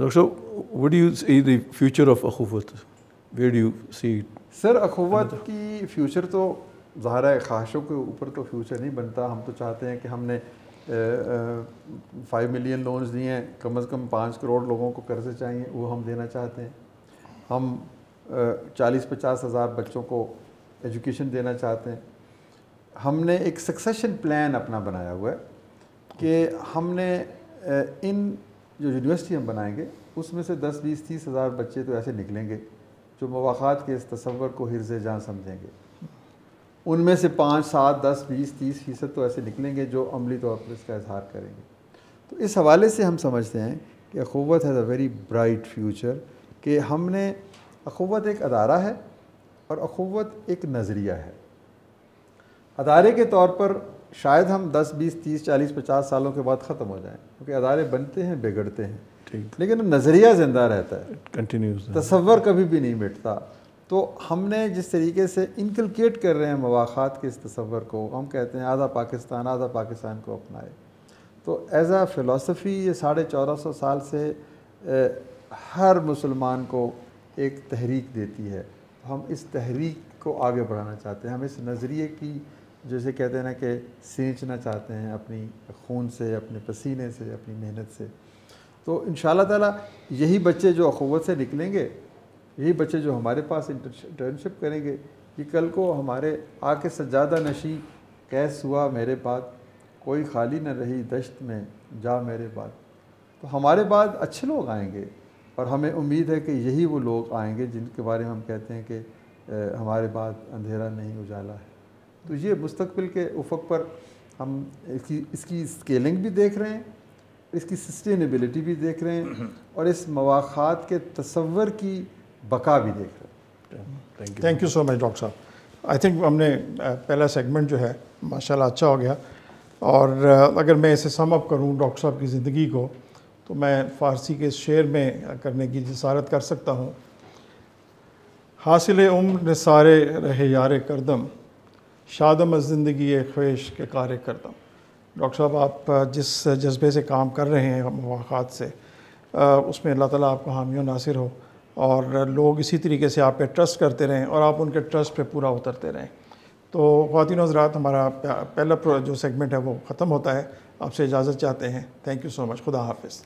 Dr. What do you see the future of Akhuwat? Where do you see it? سر اخوت کی فیوچر تو ظاہر ہے خواہشوں کے اوپر تو future نہیں بنتا. ہم تو چاہتے ہیں کہ ہم نے 5 ملین لونز دیے ہیں، کم از کم 5 کروڑ لوگوں کو قرضے چاہیے، وہ ہم دینا چاہتے ہیں. ہم 40-50 ہزار بچوں کو ایجوکیشن دینا چاہتے ہیں. ہم نے ایک سکسیشن پلان اپنا بنایا ہوا ہے کہ ہم نے ان جو یونیورسٹی ہم بنائیں گے اس میں سے 10-20-30 ہزار بچے تو ایسے نکلیں گے جو مواخات کے اس تصور کو حرز جاں سمجھیں گے. ان میں سے 5-7-10-20-30% تو ایسے نکلیں گے جو عملی طور پر اس کا اظہار کریں گے. تو اس حوالے سے ہم سمجھتے ہیں کہ اخوت has a very bright future, کہ ہم نے اخوت ایک ادارہ ہے اور اخوت ایک نظریہ ہے. ادارے کے طور پر شاید ہم 10-20-30-40-50 سالوں کے بعد ختم ہو جائیں، کیونکہ ادارے بنتے ہیں، بگڑتے ہیں، لیکن نظریہ زندہ رہتا ہے، تصور کبھی بھی نہیں مٹتا. تو ہم نے جس طریقے سے انکلکیٹ کر رہے ہیں مواخات کے اس تصور کو، ہم کہتے ہیں آدھا پاکستان کو اپنائے. تو ایز اے فلسفی یہ 1450 سال سے ہر مسلمان کو ایک تحریک دیتی ہے. ہم اس تحریک کو آگے بڑھانا چاہتے ہیں. ہم اس نظریے کی جیسے کہتے ہیں نا کہ سینچنا چاہتے ہیں اپنی خون سے، اپنے پسینے سے، اپنی محنت سے. تو انشاءاللہ تعالیٰ یہی بچے جو اخوت سے نکلیں گے، یہی بچے جو ہمارے پاس انٹرنشپ کریں گے، یہ کل کو ہمارے آ کے سجادہ نشی کیس ہوا میرے بعد، کوئی خالی نہ رہی دشت میں جا میرے بعد. تو ہمارے بعد اچھے لوگ آئیں گے، اور ہمیں امید ہے کہ یہی وہ لوگ آئیں گے جن کے بارے میں ہم کہتے ہیں کہ ہمارے بعد اندھیرا نہیں اجالا ہے. تو یہ مستقبل کے افق پر ہم اس کی اسکیلنگ بھی دیکھ رہے ہیں، اس کی سسٹینیبلٹی بھی دیکھ رہے ہیں، اور اس مواخات کے تصور کی بقا بھی دیکھ رہے ہیں. Thank you so much doctor صاحب. آئی تھنک ہم نے پہلا سیگمنٹ جو ہے ماشاءاللہ اچھا ہو گیا. اور اگر میں اسے سم اپ کروں ڈاکٹر صاحب کی زندگی کو، تو میں فارسی کے اس شعر میں کرنے کی جسارت کر سکتا ہوں. حاصل عمر سارے رہے یار کردم، شادم از زندگی خویش کے کار کردم. ڈاکٹر صاحب آپ جس جذبے سے کام کر رہے ہیں مواخات سے، اس میں اللہ تعالیٰ آپ کو حامی و ناصر ہو، اور لوگ اسی طریقے سے آپ پہ ٹرسٹ کرتے رہیں اور آپ ان کے ٹرسٹ پہ پورا اترتے رہیں. تو خواتین و حضرات، ہمارا پہلا جو سیگمنٹ ہے وہ ختم ہوتا ہے. آپ سے اجازت چاہتے ہیں. تھینک یو سو مچ. خدا حافظ.